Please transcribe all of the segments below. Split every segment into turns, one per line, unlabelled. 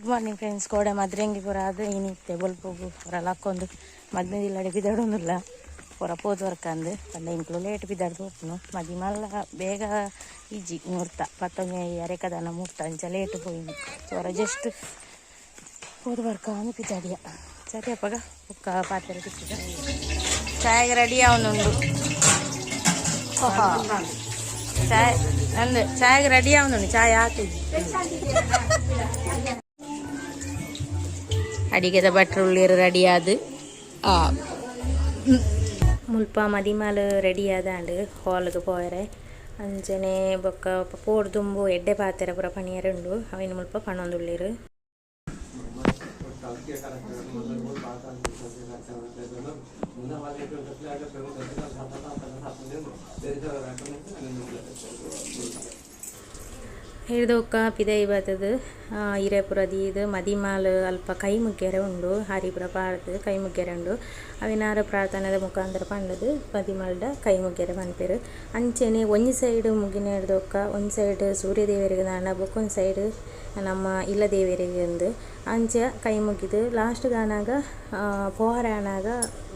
Good morning friends. ಕೋಡೆ ಮದ್ರಂಗಿ ಪೂರ ಅದು ಏನಿತ್ತೆ ಬಲ್ಪೋಗು ಪೂರ ಲಕ್ಕೊಂದು ಮದ್ಮೇದಿಲ್ಲಡೆ ಬಿದ್ದಾಡೋದಿಲ್ಲ ಪೂರ ಪೋದು ವರ್ಕಂದು ಪಂಡ ಇಂಕ್ಲು ಲೇಟ್ ಬಿದ್ದಾಡ್ದು ಹೋಗ್ನು ಮದಿ ಮಲ್ಲ ಬೇಗ ಈಜಿ ಮುಹೂರ್ತ ಪತ್ತೊಂದು ಅರೆಕದನ ಮುಹೂರ್ತ ಅಂಚ ಲೇಟ್ ಹೋಯ್ನು ಪೂರ ಜಸ್ಟ್ ಪೋದು ವರ್ಕ ಒಂದು ಬಿದ್ದಾಡಿಯ ಸರಿ ಅಪ್ಪಗ ಒಕ್ಕ ಪಾತ್ರೆ ತಿಕ್ಕಿದ ಚಾಯ್ಗೆ ರೆಡಿ ಅವನುಂಡು ಚಾಯ್ ನಂದು ಚಾಯ್ಗೆ ರೆಡಿ ಅವನುಂಡು ಚಾಯ್ ಹಾಕಿದ್ವಿ ಅಡಿಗೆದ ಭಟ್ರು ಉಳ್ಳೀರು ರೆಡಿ ಆದು ಮುಲ್ಪ ಮದಿಮಾಲು ರೆಡಿ ಆದಾಂಡು ಹಾಲ್ಗೆ ಪೋಯರೆ ಅಂಚನೆ ಬೊಕ್ಕ ಪೋಡು ತುಂಬು ಎಡ್ಡೆ ಪಾತೆರ ಪೂರ ಪಣಿಯರುಂಡು ಅವಿನ ಮುಲ್ಪ ಪಣೊಂದುಳ್ಳೀರು ಹಿಡ್ದೊಕ್ಕ ಪಿದೈ ಬತ್ತದು ಹಿರೇಪುರದಿ ಇದು ಮದಿಮಾಲು ಅಲ್ಪ ಕೈ ಮುಗ್ಗೆರೆ ಉಂಡು ಹರಿಪುರ ಪಾಡ್ದು ಕೈ ಮುಗ್ಗೆರೆ ಉಂಡು ಅವಿನಾರ ಪ್ರಾರ್ಥನೆದ ಮುಖಾಂತರ ಪಂಡದು ಮದಿಮಾಲ್ಡ ಕೈ ಮುಗ್ಗೆರೆ ಪನ್ಪೇರು ಅಂಚೆನೆ ಒಂಜಿ ಸೈಡ್ ಮುಗಿನ ಹಿಡ್ದೊಕ್ಕ ಒಂದು ಸೈಡ್ ಸೂರ್ಯ ದೇವರಿಗೆ ದಾಂಡ ಬೊಕ್ಕೊಂದು ಸೈಡ್ ನಮ್ಮ ಇಲ್ಲ ದೇವರಿಗೆ ಒಂದು ಅಂಚ ಕೈ ಮುಗಿದು ಲಾಸ್ಟ್ ಗಾನಾಗ ಪೋಹರ ಆನಾಗ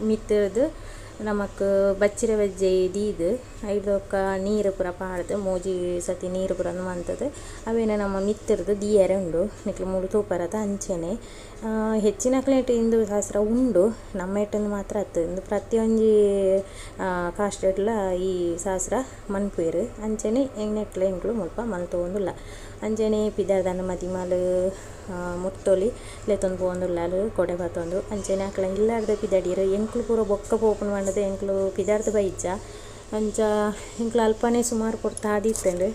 ಮಿತ್ತದು ನಮಕ್ ಬಚ್ಚಿರ ಬಜ್ಜೆ ದೀದು ಐದೊಕ್ಕ ನೀರು ಪೂರ ಪಾಡ್ದು ಮೋಜಿ ಸತಿ ನೀರು ಪೂರ ಮಂತದ್ದು ಅವೇನ ನಮ್ಮ ಮಿತ್ತರದು ದಿಯರೆ ಉಂಡು ನಿಕ್ಲು ಮೂಡು ತೂಪರದ ಅಂಚೆನೆ ಹೆಚ್ಚಿನ ಕ್ಲೇಟ್ ಇಂದು ಶಾಸ್ತ್ರ ಉಂಡು ನಮ್ಮ ಇಟ್ಟನ್ನು ಮಾತ್ರ ಹತ್ತು ಪ್ರತಿಯೊಂದು ಕಾಸ್ಟೆಡ್ಲ ಈ ಶಾಸ್ತ್ರ ಮನ್ಪೇರು ಅಂಚನೆ ಎಂಗ್ನೆಕ್ಲೆ ಎಂಕ್ಲು ಮುಲ್ಪ ಮಲ್ತೊಂದುಲ್ಲ ಅಂಚನೆ ಪಿದಾರ್ದನ ಮದಿಮಾಲು ಮುತ್ತೊಲಿ ಲೆತ್ತೊಂದು ಪೋಂದುಲ್ಲಾಲು ಕೊಡೆ ಬತ್ತೊಂದು ಅಂಚನೆ ಅಕ್ಲ ಇಲ್ಲಾರ್ದ ಪಿದಾಡಿರು ಎಂಕ್ಲು ಪೂರ ಬೊಕ್ಕ ಪೋಪನ್ ಮಾಡದು ಎಂಕ್ಲು ಪಿದಾರ್ದ ಬೈಜ ಅಂಚ ಎಂಕ್ಲು ಅಲ್ಪನೇ ಸುಮಾರು ಕೊಡ್ತಾ ಆದಿತ್ತಂಡು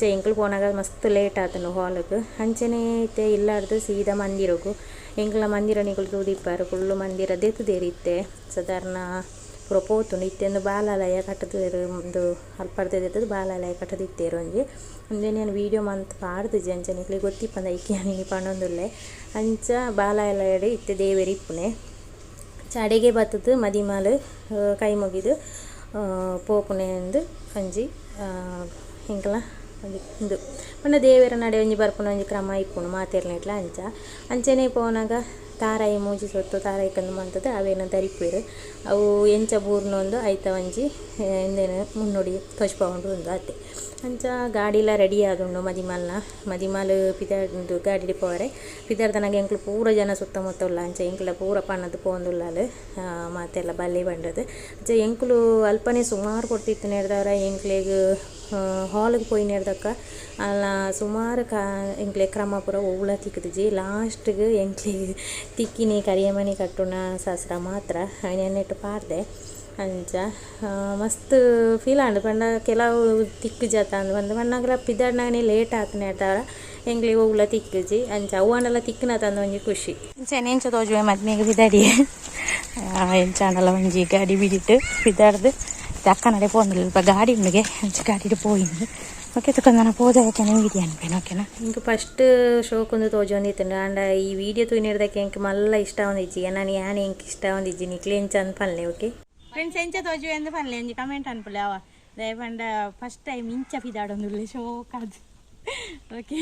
ಎಂಕ್ಲು ಪೋನಾಗ ಮಸ್ತ್ ಲೇಟ್ ಆತನು ಹಾಲ್ಗೆ ಅಂಚನೆ ಇತ್ತೆ ಇಲ್ಲಾರ್ದು ಸೀದಾ ಮಂದಿರಗು ಎಂಕ್ಲ ಮಂದಿರ ನಿಗಳು ತೂದಿಪ್ಪಾರು ಫುಲ್ಲು ಮಂದಿರ ದೇತುದೇರಿತ್ತೆ ಸಾಧಾರಣ ಪೂರ ಪೋತುಂಡು ಇತ್ತೆಂದು ಬಾಲಾಲಯ ಕಟ್ಟದೇರು ಒಂದು ಅಲ್ಪರ್ದೆದ್ದು ಬಾಲಾಲಯ ಕಟ್ಟದಿತ್ತೇರು ಒಂದೇ ನಾನು ವೀಡಿಯೋ ಮಂತ್ ಪಾಡ್ದಿದ್ದೆ ಅಂಚ ನಿಕ್ಲಿಗೆ ಗೊತ್ತಿಪ್ಪಂದ ಐಕಿ ನೀನು ಪಣ್ಣೊಂದುಲ್ಲೆ ಅಂಚ ಬಾಲಾಲಯಡೆ ಇತ್ತೆ ದೇವೇರಿ ಇಪ್ಪುನೆ ಅಡೆಗೆ ಬತ್ತದು ಮದಿಮಾಲು ಕೈ ಮುಗಿದು ಪೋಪುನೆ ಎಂದು ಅಂಜಿ ಎಂಕಲ ಇದು ಪಂಡ ದೇವರ ನಡೆ ಒಂಜಿ ಬರ್ಪುನ ಒಂಜಿ ಕ್ರಮ ಇಪ್ಪುನು ಮಾತೆರ್ನೆಟ್ಲ ಅಂಚನೆ ಪೋನಾಗ ತಾರಾಯಿ ಮೂಜಿ ಸೊತ್ತು ತಾರಾಯಿ ಕಂದು ಮಂತದ್ದು ಅವೇನು ದರಿಪೇರು ಅವು ಎಂಚ ಬೂರ್ನೊಂದು ಐತ ಒಂಜಿ ಎಂದೇನು ಮುನ್ನೋಡಿ ತೊಚ್ಪೌಂಡು ಒಂದು ಅತ್ತೆ ಅಂಚ ಗಾಡಿಲ ರೆಡಿ ಆದುಂಡು ಮದಿಮಾಲು ಪಿದಾರ್ದು ಗಾಡಿ ಪೋರೆ ಪಿದಾರ್ದನಾಗ ಎಂಕ್ಲು ಪೂರ ಜನ ಸುತ್ತಮುತ್ತ ಉಲ್ಲ ಅಂಚ ಎಂಕ್ಲ ಪೂರ ಪಣ್ಣದು ಪೋಂದುಲ್ಲಾಲು ಮಾತೆಲ್ಲ ಬಲ್ಲೆ ಬಂಡದು ಅಂಚ ಎಂಕ್ಲು ಅಲ್ಪನೇ ಸುಮಾರು ಕೊಡ್ತಿತ್ತು ನೆಡ್ದವ್ರ ಎಂಕ್ಲೆಗ್ ಹಾಲ್ಗೆ ಪೋಯಿ ನೆಡ್ದಕ್ಕ ಅಲ್ಲ ಸುಮಾರು ಎಂಕ್ಲೆ ಕ್ರಮ ಪೂರ ಒವ್ಲ ತಿಕ್ಕದಿಜಿ ಲಾಸ್ಟ್ಗೆ ಎಂಕ್ಲಿಗೆ ತಿಕ್ಕಿನಿ ಕರಿಯಮಣಿ ಕಟ್ಟುನ ಶಾಸ್ತ್ರ ಮಾತ್ರ ನೆನ್ನೆಟ್ಟು ಪಾಡ್ದೆ ಅಂಚ ಮಸ್ತ್ ಫೀಲ್ ಆಂಡು ಪಂಡ ಕೆಲವು ತಿಕ್ಕು ಜತ ಅಂದು ಬಂದು ಬಣ್ಣಾಗ್ಲ ಪಿದಾಡ್ನಾಗನೇ ಲೇಟ್ ಆತನೆ ಹೇಳ್ತಾರ ಎಂಗ್ಲಿಗೆ ಹೋಗ್ಲ ತಿಕ್ಕಜಿ ಅಂಚ ಅವನ್ನೆಲ್ಲ ತಿಕ್ಕನ ತಂದು ಒಂಜಿ ಖುಷಿ ಎಂಚ ತೋಜುವೆ ಮದ್ಮೆಗೆ ಪಿದಾಡಿ ಎಂಚಾಂಡಲ ಒಂಜಿ ಗಾಡಿ ಬಿಡಿಟ್ಟು ಪಿದಾಡ್ದು ಅಕ್ಕ ನಡೆ ಪೋಂದಿಲ್ಲ ಗಾಡಿ ಉಂಡಿಗೆ ಅಂಚ ಗಾಡಿ ಪೋಯಿಂದು ಓಕೆ ತಕೊಂಡ ಪೋದಕ್ಕೆ ವೀಡಿಯೋ ಅನ್ಪೇನು ಓಕೆನಾ ಇಂಕ ಫಸ್ಟ್ ಶೋಕೊಂದು ತೋಜೊಂದಿತ್ತು ಆಂಡ ಈ ವಿಡಿಯೋ ತುಯಿನಿಡ್ದಕ್ಕೆ ಎಂಕ್ ಮಲ್ಲ ಇಷ್ಟ ಒಂದಿಜ್ಜಿ ನಾನು ಯಾನೆ ಎಂಕ್ ಇಷ್ಟ ಒಂದಿಜ್ಜಿ ನಿಕ್ಲೆ ಎಂಚ ಅನ್ಪಲ್ಲೆ ಓಕೆ ಫ್ರೆಂಡ್ಸ್ ಎಂಚ ತೋಜುವೆ ಎಂದು ಪನ್ಲೆ ಒಂಜಿ ಕಮೆಂಟ್ ಅನ್ಪಲ್ಲೆ ಅವ ದಯಪಂಡ ಫಸ್ಟ್ ಟೈಮ್ ಇಂಚ ಪಿದಾಡೊಂದುಲ್ಲೆ ಶೋಕಾದು ಓಕೆ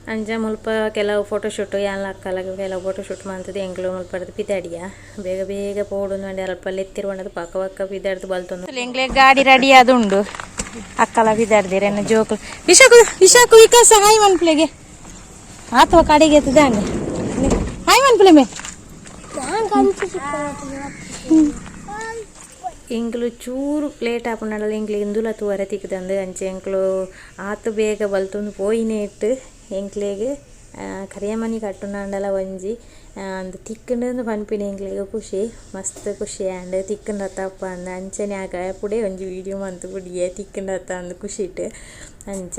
ಅಂಚ ಮುಲ್ಪ ಕೆಲವು ಫೋಟೋಶೂಟ್ ಎಲ್ಲ ಅಕ್ಕಲಾಗ ಕೆಲವು ಫೋಟೋಶೂಟ್ ಮಾಡ್ತದೆ ಎಂಕ್ಲು ಮುಲ್ಪಡ್ದು ಪಿದಾಡಿಯ ಬೇಗ ಬೇಗ ಪೋಡುಂದು ಅಂಡೆ ಅಲ್ಪ ಎತ್ತಿರುವಂಡದು ಪಕ್ಕ ಪಕ್ಕ ಪಿದಾಡ್ದು ಬಲ್ತೊಂದು ಎಂಗ್ಲೆ ಗಾಡಿ ರೆಡಿ ಆದುಂಡು ಅಕ್ಕಲ ಪಿದಾಡ್ದಿರೇನು ಜೋಕು ವಿಶಾಕು ವಿಕಾಸ ಹಾಯ್ ಮನ್ಪ್ಲೆಗೆ ಅಥವಾ ಕಡೆಗೆ ಎತ್ತದಾಂಡೆ ಹಾಯ್ ಮನ್ಪ್ಲೆ ಮೇ ಎಂಕ್ಲು ಚೂರು ಲೇಟ್ ಆಪುಂಡಲ್ಲ ಎಂಕ್ಲು ಇಂದುಲ ತೂವರೆ ತಿಕ್ಕದಂದು ಅಂಚೆ ಎಂಕ್ಲು ಆತು ಬೇಗ ಬಲ್ತೊಂದು ಪೋಯಿನೇ ಇಟ್ಟು ಎಂಕ್ಲೆಗೆ ಕರಿಯಮಣಿ ಕಟ್ಟುನಾಂಡಲ ಒಂಜಿ ಅಂದು ತಿಕ್ಕಂಡು ಪನ್ಪಿನ ಎಂಕ್ಲೆಗೆ ಖುಷಿ ಮಸ್ತ್ ಖುಷಿ ಆಂಡ್ ತಿಕ್ಕಂಡು ಅತ್ತಪ್ಪ ಅಂದ ಅಂಚನೆ ಆಗ ಪುಡೆ ಒಂಜಿ ವೀಡಿಯೋ ಮಂತು ಪುಡಿಯೇ ತಿಕ್ಕಂಡು ಅತ್ತ ಅಂದು ಖುಷಿ ಇಟ್ಟು ಅಂಚ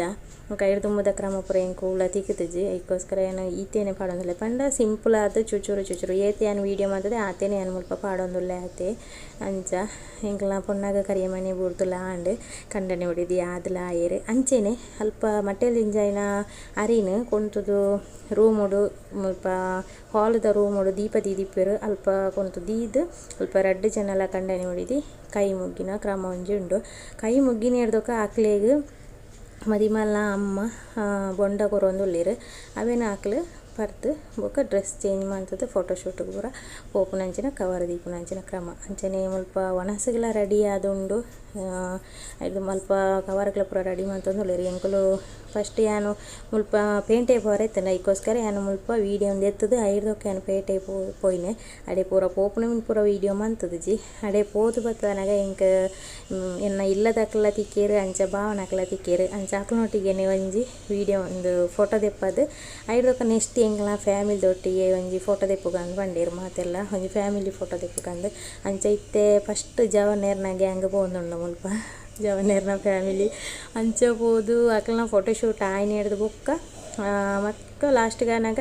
ಕೈಡು ತುಂಬದ ಕ್ರಮ ಪುರ ಎಂಕು ಉಳ್ಳ ತಿಕ್ಕುತ್ತಿಜ್ಜಿ ಅದಕ್ಕೋಸ್ಕರ ಏನು ಈತೇನೆ ಪಾಡೊಂದಿಲ್ಲ ಪಂಡ ಸಿಂಪಲ್ ಆದ ಚೂಚೂರು ಏತೆ ಏನು ವೀಡಿಯೋ ಮಾಡ್ತದೆ ಆತೇನೆ ಏನು ಮುಲ್ಪ ಪಾಡೊಂದುಲ್ಲೆ ಆತೆ ಅಂಚ ಎಂಕ್ಲ ಪೊನ್ನಾಗ ಕರಿಯಮಣಿ ಬೂರ್ದುಲ್ಲ ಆಂಡ್ ಕಂಡನೆ ಹೊಡಿದಿ ಆದಲ ಆಯೇರು ಅಂಚೆನೆ ಅಲ್ಪ ಮಟ್ಟೆಲ್ ಇಂಜಾಯ್ನ ಅರಿನು ಕೊಂತದು ರೂಮುಡು ಮುಲ್ಪ ಹಾಲ್ದ ರೂಮುಡು ದೀಪ ದೀದಿಪ್ಪರು ಅಲ್ಪ ಕೊಂತು ದೀದು ಅಲ್ಪ ರಡ್ಡು ಜನಲ ಕಂಡನೆ ಹೊಡಿದಿ ಕೈ ಮುಗ್ಗಿನ ಕ್ರಮ ಒಂಜಿ ಉಂಡು ಕೈ ಮುಗ್ಗಿನ ಹಿಡ್ದೊಕ್ಕ ಆಕ್ಲೆಗ್ ಮದಿಮಲ್ನ ಅಮ್ಮ ಬೊಂಡ ಕೊರೊಂದುಲ್ಲೆರ್ ಅವೇನು ಆಕ್ಲು ಬರ್ದು ಬೊಕ ಡ್ರೆಸ್ ಚೇಂಜ್ ಮಾಡ್ತದೆ ಫೋಟೋಶೂಟ್ಗೆ ಪೂರ ಪೋಪುನಂಚಿನ ಕವರ್ ದೀಪುನಂಚಿನ ಕ್ರಮ ಅಂಚನೆ ಮುಲ್ಪ ಒಣಸುಗಳ ರೆಡಿ ಆದುಂಡು ಇದು ಮಲ್ಪ ಕವರ್ಗಳ ಪೂರ ರೆಡಿ ಮಾಡ್ತಂದುಲ್ಲೇರಿ ಎಂಕುಲು ಫಸ್ಟ್ ಯಾನು ಮುಲ್ಪ ಪೇಂಟೆ ಪೋರೈತಲ್ಲ ಐಕೋಸ್ಕರ ಯಾನು ಮುಲ್ಪ ವೀಡಿಯೋ ಒಂದು ಎತ್ತದು ಐದಕ್ಕೆ ಯಾನು ಪೇಂಟೆ ಪೋಯ್ನೆ ಅಡೆ ಪೂರ ಪೋಪುನ ಪೂರ ವೀಡಿಯೋ ಮಂತದು ಜಿ ಅಡೆ ಪೋದು ಬತ್ತನಾಗ ಇಂಕ ಎನ್ನ ಇಲ್ಲದಕ್ಕೆಲ್ಲ ತಿಕ್ಕೇರು ಅಂಚ ಭಾವನಕ್ಕೆಲ್ಲ ತಿಕ್ಕೇರು ಅಂಚ ಅಕ್ಲನೊಟ್ಟಿಗೆ ಒಂಜಿ ವೀಡಿಯೋ ಒಂದು ಫೋಟೋ ತೆಪ್ಪದು ಐದಕ್ಕೆ ನೆಕ್ಸ್ಟ್ ಎಂಗ್ಲ ಫ್ಯಾಮಿಲಿದೊಟ್ಟಿಗೆ ಒಂಜಿ ಫೋಟೋ ತೆಪ್ಪುಗಂದು ಬಂಡೇರು ಮಾತೆಲ್ಲ ಒಂಜಿ ಫ್ಯಾಮಿಲಿ ಫೋಟೋ ತೆಪ್ಪುಗಂದು ಅಂಚ ಇತ್ತೆ ಫಸ್ಟ್ ಜವನೇರ್ನ ಗ್ಯಾಂಗ್ ಪೋಂದುಂಡು ಮುಲ್ಪ ಜವನೇರ್ನ ಫ್ಯಾಮಿಲಿ ಅಂಚ ಪೋದು ಅಕ್ಲನ ಫೋಟೋಶೂಟ್ ಆಯ್ನ ಹಿಡ್ದು ಬೊಕ್ಕ ಮತ್ತು ಲಾಸ್ಟ್ಗಾನಾಗ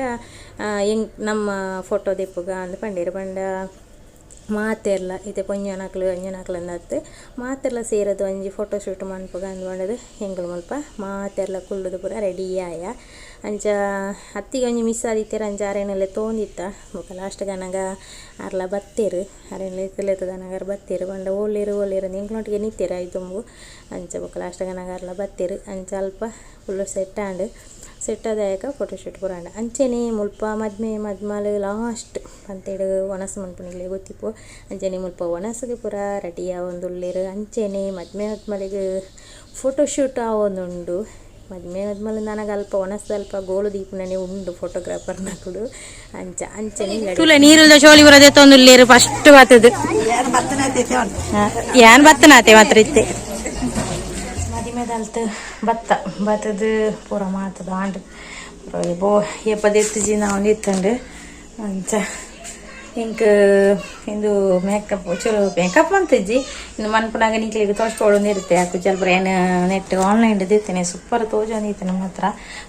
ಹೆಂಗೆ ನಮ್ಮ ಫೋಟೋ ತೆಪ್ಪುಗ ಅಂದು ಪಂಡೇರು ಪಂಡ ಮಾತೆಲ್ಲ ಇದೆ ಪೊಂಜನಕ್ಲು ಅಂಜನಕ್ಲು ಅಂದತ್ತು ಮಾತೆಲ್ಲ ಸೇರೋದು ಒಂಜಿ ಫೋಟೋಶೂಟ್ ಮನ್ಪುಗ ಅಂದು ಬಂಡದು ಹೆಂಗಳು ಮುಲ್ಪ ಮಾತೆಲ್ಲ ಕುಳ್ಳುದು ಪೂರ ರೆಡಿ ಆಯ ಅಂಚ ಅತ್ತಿಗೆ ಒಂಜಿ ಮಿಸ್ ಆದಿತ್ತೀರ ಅಂಚ ಅರೆನೆಲ್ಲ ತೊಂದಿತ್ತ ಬೊಕ ಲಾಸ್ಟ್ ಗನಗ ಅರ್ಲ ಬತ್ತೇರು ಅರೆನೆಲ್ಲ ಇತ್ತಲೆತ್ತದನಗರ ಬತ್ತೇರು ಬಂಡ ಓಲೇರು ಎಂಕ್ಲೊಟ್ಟಿಗೆ ನಿತ್ತೀರ ಐತುಂಬು ಅಂಚ ಬೊಕ ಲಾಸ್ಟ್ ಗನಗ ಅರ್ಲ ಬತ್ತೇರು ಅಂಚ ಅಲ್ಪ ಫುಲ್ಲು ಸೆಟ್ ಆದಾಯಕ ಫೋಟೋಶೂಟ್ ಪುರಾಂಡ ಅಂಚೆನೆ ಮುಲ್ಪ ಮದ್ಮಾಲು ಲಾಸ್ಟ್ ಪಂತೇಡು ಒಣಸು ಮನ್ಪುನಿಗ್ಲೆ ಗೊತ್ತಿಪ್ಪು ಅಂಚೆನೆ ಮುಲ್ಪ ಒಣಸಿಗೆ ಪೂರ ರೆಡಿ ಆವೊಂದುಲ್ಲೇರು ಅಂಚೆನೆ ಮದ್ಮೆಗೆ ಫೋಟೋಶೂಟ್ ಆವೊಂದುಂಡು ಮದ್ಮೇಲೆ ನನಗೆ ಅಲ್ಪ ಒಣಸಲ್ಪ ಗೋಳು ದೀಪನೇ ಉಂಡು ಫೋಟೋಗ್ರಾಫರ್ ನಕುಡು ಅಂಚನೆ ತುಲೆ ನೀರಿಲ್ದ ಶೋಲಿ ಬರೋದೇ ತೊಂದುಲ್ಲೇರು ಫಸ್ಟ್ ಬತ್ತದು ಯಾನ್ ಬತ್ತನಾತೆ ಮಾತ್ರ ಇತ್ತೆ ಮದಿಮೆದಲ್ತು ಬತ್ತದು ಪೂರ ಮಾತದ ಆಂಡ್ ಬೋ ಎಪ್ಪದೆತ್ತು ನಾವು ಇತ್ತಂಡು ಅಂಚ ಇಂಕ ಇಂದು ಮೇಕಪ್ ಚಲೋ ಮೇಕಪ್ ಅಂತಜ್ಜಿ ಇನ್ನು ಮನ್ಪುನಾಗ ನಿಕ್ಲಿಗೆ ತೋರಿಸ್ಕೊಳ್ಳೋದು ಇರುತ್ತೆ ಯಾಕೆ ಸ್ವಲ್ಪ ಏನು ನೆಟ್ ಆನ್ಲೈನ್ ಇರ್ತೇನೆ ಸೂಪರ್ ತೋಜೊಂದಿತ್ತು ನಮ್ಮ ಹತ್ರ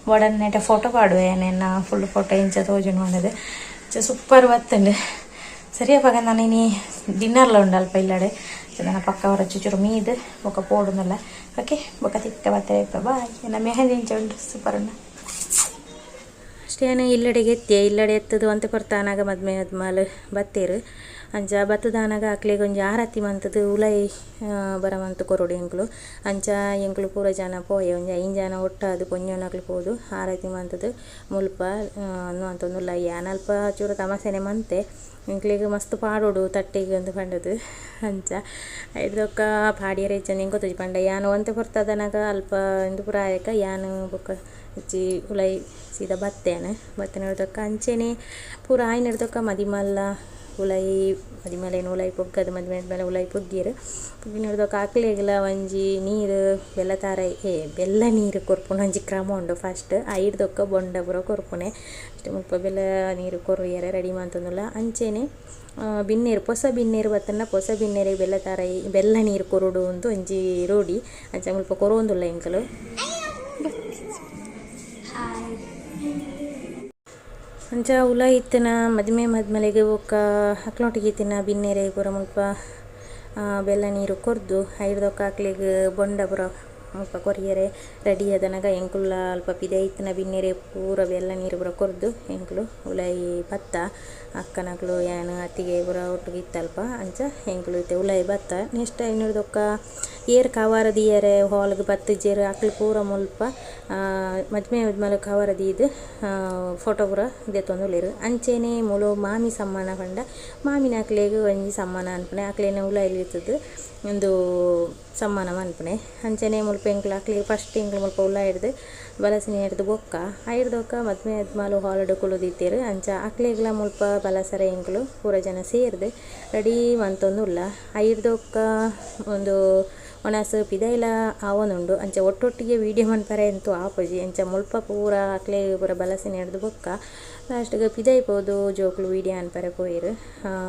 ಬೋಡನ್ ನೆಟ್ಟ ಫೋಟೋ ಪಾಡುವೆ ಏನೇನು ಫುಲ್ ಫೋಟೋ ಇಂಚ ತೋಜೊಂಡು ಮಾಡೋದು ಸೂಪರ್ ಬತ್ತಂಡು ಸರಿಯಪ್ಪಾಗ ನಾನು ಇನಿ ಡಿನ್ನರ್ಲ ಉಂಡು ಅಲ್ಪ ಇಲ್ಲಡೆ ನನ್ನ ಪಕ್ಕ ಅವರ ಚುಚೂರು ಮೀದು ಬೊಕ್ಕ ಪೋಡುನಲ್ಲ ಓಕೆ ಬೊಕ್ಕ ತಿಕ್ಕ ಬರ್ತೇವೆ ಬಾಯ್ ನನ್ನ ಮೆಹಂದಿ ಇಂಚ ಉಂಟು ಸೂಪರ್ ಉಂಡು ಅಷ್ಟೇನು ಇಲ್ಲಡೆಗೆ ಇಲ್ಲಡೆ ಎತ್ತದು ಅಂತ ಕೊಡ್ತಾನಾಗ ಮದ್ಮಾಲು ಬತ್ತೇರು ಅಂಚ ಬತ್ತದಾನಾಗ ಅಕ್ಲೆಗೆ ಒಂಜಿ ಆರತಿ ಮಂತದ್ದು ಉಲೈ ಬರವಂತ ಕೊರೋಡು ಎಂಕ್ಲು ಅಂಚ ಎಂಕ್ಲು ಪೂರ ಜನ ಪೋಯೆ ಒಂಜಿ 5 ಜನ ಒಟ್ಟಾದು ಪೊಂಜನಕ್ಲು ಪೋದು ಆರತಿ ಮಂತದ್ದು ಮುಲ್ಪ ಅಂತೊಂದು ಉಲೈ ಅಲ್ಪ ಚೂರ ತಮಾಸೆನೆ ಮಂತೆ ಎಂಕ್ಲಿಗೆ ಮಸ್ತ್ ಪಾಡೋಡು ತಟ್ಟೆಗೆ ಒಂದು ಪಂಡದು ಅಂಚ ಐದೊಕ್ಕ ಪಾಡಿಯರ ಹೆಚ್ಚಂದು ಹೆಂಗೆ ಗೊತ್ತಜಿ ಪಂಡ ಯಾನು ಒಂತೆ ಕೊರ್ತದನಾಗ ಅಲ್ಪ ಇಂದು ಪುರ ಆಯಕ ಯಾನು ಬೊಕ್ಕ ಹೆಚ್ಚಿ ಉಲೈ ಸೀದಾ ಬತ್ತೇನೆ ಹಿಡ್ದಕ್ಕ ಅಂಚೆನೆ ಪೂರ ಆಯ್ನ ಹಿಡ್ದಕ್ಕ ಮದಿಮಲ್ಲ ಉಲೈ ಮದಿಮಲೇನು ಉಲೈ ಪೊಗ್ಗದು ಮದುವೆ ಉಲೈ ಪೊಗ್ಗಿರು ಪೊಗ್ಗಿನ ಹಿಡ್ದಕ್ಕ ಆಕ್ಲೆಗೆಲ್ಲ ಒಂಜಿ ನೀರು ಬೆಲ್ಲ ನೀರು ಕೊರ್ಪುನ ಒಂಜಿ ಕ್ರಮ ಉಂಡು ಫಸ್ಟ್ ಐಡ್ದೊಕ್ಕ ಬೊಂಡ ಪೂರ ಕೊರ್ಪುನೆ ಅಷ್ಟು ಮುಲ್ಪ ಬೆಲ್ಲ ನೀರು ಕೊರ್ರಿಯರೆ ರೆಡಿ ಮಾಡ್ತಂದಿಲ್ಲ ಅಂಚೆನೆ ಬಿನ್ನೇರು ಹೊಸ ಬಿನ್ನೇರು ಬತ್ತನ್ನ ಹೊಸ ಬಿನ್ನೇರಿಗೆ ಬೆಲ್ಲ ನೀರು ಕೊರೋಡು ಅಂತ ಒಂಜಿ ರೋಡಿ ಅಂಚ ಮುಲ್ಪ ಕೊರೊಂದುಲ್ಲ ಎಂಕಲು ಅಂಚ ಉಲ ಇತ್ತಿನ ಮದ್ಮೆಲೆಗೆ ಒಕ್ಕ ಅಕ್ಲೊಟ್ಟಿಗೆ ಇತ್ತಿನ ಬಿನ್ನೇರೆ ಪೂರ ಮುಲ್ಪ ಬೆಲ್ಲ ನೀರು ಕೊರ್ದು ಐದೊಕ್ಕ ಅಕ್ಲಿಗೆ ಬೊಂಡ ಪೂರ ಮುಲ್ಪ ಕೊರಿಯರೆ ರೆಡಿ ಅದನಾಗ ಎಂಕುಲ್ಲ ಅಲ್ಪ ಪಿದೆ ಇತ್ತಿನ ಬಿನ್ನೇರೆ ಪೂರ ಬೆಲ್ಲ ನೀರು ಪೂರ ಕೊರ್ದು ಎಂಕುಲು ಉಲೈ ಬತ್ತ ಅಕ್ಕನಕ್ಲು ಏನು ಅತ್ತಿಗೆ ಪೂರ ಒಟ್ಟಿಗೆ ಇತ್ತಲ್ಪ ಅಂಚ ಎಂಕುಲು ಇತ್ತೆ ಉಲೈ ಬತ್ತ ನೆಕ್ಸ್ಟ್ ಇನ್ನೊಡ್ದೊಕ್ಕ ಏರ್ ಕವರ್ ದಿಯರೆ ಹಾಲ್ಗೆ ಬತ್ತಜೇರು ಅಕ್ಲು ಪೂರ ಮುಲ್ಪ ಮದ್ಮೇಲೆ ಕವರ್ ದೀದು ಫೋಟೋ ಪೂರ ಇದೆ ತೊಂದುಲೇರು ಅಂಚೆನೆ ಮುಲು ಮಾಮಿ ಸಮ್ಮಾನ ಪಂಡ ಮಾಮಿನ ಅಕ್ಲೆಗೆ ಒಂಜಿ ಸಮ್ಮಾನ ಅನ್ಪಣೆ ಅಕ್ಲೇನ ಉಲ ಇರ್ತದ್ದು ಒಂದು ಸಮ್ಮಾನ ಅನ್ಪಣೆ ಅಂಚೆನೆ ಮುಲ್ಪ ಎಂಕ್ಲು ಅಕ್ಲಿಗೆ ಫಸ್ಟ್ ಎಂಕ್ಲು ಮುಲ್ಪ ಉಲ್ಲ ಹಿಡ್ದು ಬಲಸಿನ ಹಿಡ್ದು ಬೊಕ್ಕ ಐಡ್ದೊಕ್ಕ ಮದ್ಮೇಲೆ ಹಾಲಿಡ್ ಕುಳುದಿತ್ತೇರು ಅಂಚ ಅಕ್ಲೆಗ್ಲ ಮುಲ್ಪ ಬಲಸರ ಎಂಕ್ಲು ಪೂರ ಜನ ಸೇರಿದು ರೆಡಿ ಮಂತೊಂದುಲ್ಲ ಐಡ್ದೊಕ್ಕ ಒಂದು ಒಣಸು ಪಿದೈಲ ಆವೊಂದುಂಡು ಅಂಚ ಒಟ್ಟೊಟ್ಟಿಗೆ ವೀಡಿಯೋ ಮನ್ಪರೆ ಅಂತೂ ಆಪೋಜಿ ಅಂಚ ಮುಲ್ಪ ಪೂರ ಅಕ್ಲೆ ಪೂರ ಬಲಸಿನ ಹಿಡ್ದು ಬೊಕ್ಕ ಲಾಸ್ಟ್ಗೆ ಪಿದೈಪೋದು ಜೋಕ್ಲು ವೀಡಿಯೋ ಅನ್ಪರೆ ಪೋಯಿರು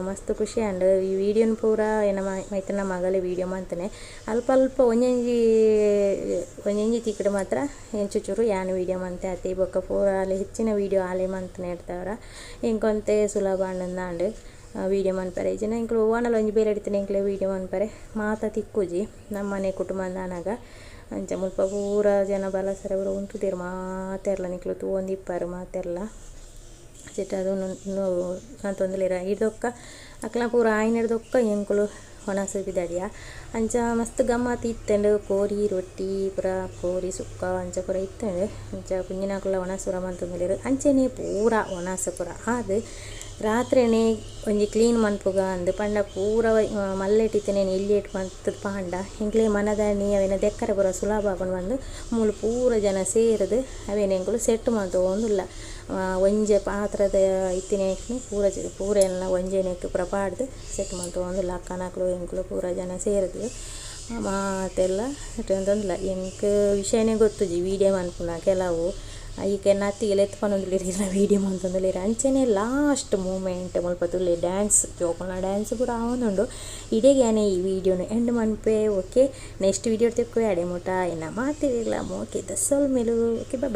ಮಸ್ತ್ ಖುಷಿ ಅಂಡು ಈ ವೀಡಿಯೋನ ಪೂರ ಏನ ಮೈತನ ಮಗಲೇ ವೀಡಿಯೋ ಮಂತನೆ ಅಲ್ಪ ಒಂಜಿ ತಿಕ್ಕಡು ಮಾತ್ರ ಎಂಚುಚೂರು ಯಾನು ವೀಡಿಯೋ ಮಂತೆ ಅತ್ತೆ ಬೊಕ್ಕ ಪೂರ ಅಲ್ಲಿ ಹೆಚ್ಚಿನ ವೀಡಿಯೋ ಆಲೆ ಮಂತನೆ ಇಡ್ತಾವ್ರ ಇಂಕೊಂತೆ ಸುಲಭ ಅಂಡು ವೀಡಿಯೋ ಮನ್ಪರೆ ಜನ ಇಂಕ್ಲು ಓನಲ್ಲಿ ಒಂಜಿ ಬೇರೆ ಇಡ್ತೀನಿ ಇಂಕ್ಲೆ ವೀಡಿಯೋ ಮನ್ಪರೆ ಮಾತ ತಿಕ್ಕುಜಿ ನಮ್ಮ ಮನೆ ಕುಟುಂಬದ ಅನಾಗ ಅಂಚ ಮುಲ್ಪ ಪೂರ ಜನ ಬಲಸರ ಪೂರ ಉಂಟುದೇರು ಮಾತೆರ್ಲ ನಿಕ್ಲು ತೂವೊಂದಿಪ್ಪರು ಮಾತೆರ್ಲ ಚಿಟ್ಟ ಅದು ತೊಂದಲಿರ ಇಡ್ದೊಕ್ಕ ಅಕ್ಲ ಪೂರ ಆಯ್ನ ಹಿಡ್ದೊಕ್ಕ ಎಂಕುಲು ಒಣಸು ಬಿದಡಿಯ ಅಂಚ ಮಸ್ತ್ ಗಮ್ಮತ್ ಇತ್ತಂಡು ಕೋರಿ ರೊಟ್ಟಿ ಪೂರ ಕೋರಿ ಸುಕ್ಕ ಅಂಚ ಪೂರ ಇತ್ತಂಡು ಅಂಚ ಕುಂಜಿನಕುಲ್ಲ ಒಣಸುರ ಮಂತೊಂದುಲ್ಲೆರ್ ಅಂಚನೆ ಪೂರ ಒಣಸು ಪೂರ ಆದ್ ರಾತ್ರಿನೇ ಒಂಜಿ ಕ್ಲೀನ್ ಮನ್ಪುಗ ಅಂದು ಪಂಡ ಪೂರ ಮಲ್ಲೆಟಿತ್ತನೇನು ಎಲ್ಲಿಯೇಟ್ ಮಂತದ ಪಾಂಡ ಎಂಕ್ಲೆ ಮನದಾಣಿ ಅವೇನ ದೆಕ್ಕರೆ ಪೂರ ಸುಲಭ ಆಪುಂಡು ಬಂದು ಮೂಲು ಪೂರ ಜನ ಸೇರಿದು ಅವೇನು ಎಂಕುಲು ಸೆಟ್ ಮಂತೊಂದುಲ್ಲ ಒಂಜೆ ಪಾತ್ರದ ಇತ್ತಿನೇಕ್ನು ಪೂರ ಎಲ್ಲ ಒಂಜೆನೆಕ್ ಪೂರ ಪಾಡ್ದು ಸೆಟ್ ಮಂತೊಂದುಲ್ಲ ಅಕ್ಕನಕ್ಲು ಎಂಕ್ಲು ಪೂರ ಜನ ಸೇರಿದು ಮಾತೆಲ್ಲ ಇಟ್ಟೊಂದುಲ್ಲ ಎಂಕ್ ವಿಷಯನೇ ಗೊತ್ತುಜಿ ವೀಡಿಯೋ ಮನ್ಪುನ ಕೆಲವು ಈಕೆ ನತ್ತಿಗೆ ಎತ್ಕೊಂಡೊಂದುಲ್ಲೆರ್ ವೀಡಿಯೋ ಮಂತೊಂದುಲ್ಲೆರ್ ಅಂಚನೆ ಲಾಸ್ಟ್ ಮೂಮೆಂಟ್ ಮುಲ್ಪ ತುಲ್ಲೆ ಡ್ಯಾನ್ಸ್ ಜೋಕುಲ್ನ ಡ್ಯಾನ್ಸ್ ಪೂರ ಆವೊಂದುಂಡು ಇಡೆಗ್ಯಾನೆ ಈ ವಿಡಿಯೋನು ಎಂಡ್ ಮನ್ಪೆ. ಓಕೆ, ನೆಕ್ಸ್ಟ್ ವಿಡಿಯೋ ತೆಕ್ಕು ಅಡೆ ಮುಟ ಎನ್ನ ಮಾತಿರಲಿಲ್ಲ ಓಕೆ ದಸ್ಸಲ್ ಮೇಲು. ಓಕೆ, ಬಾಯ್.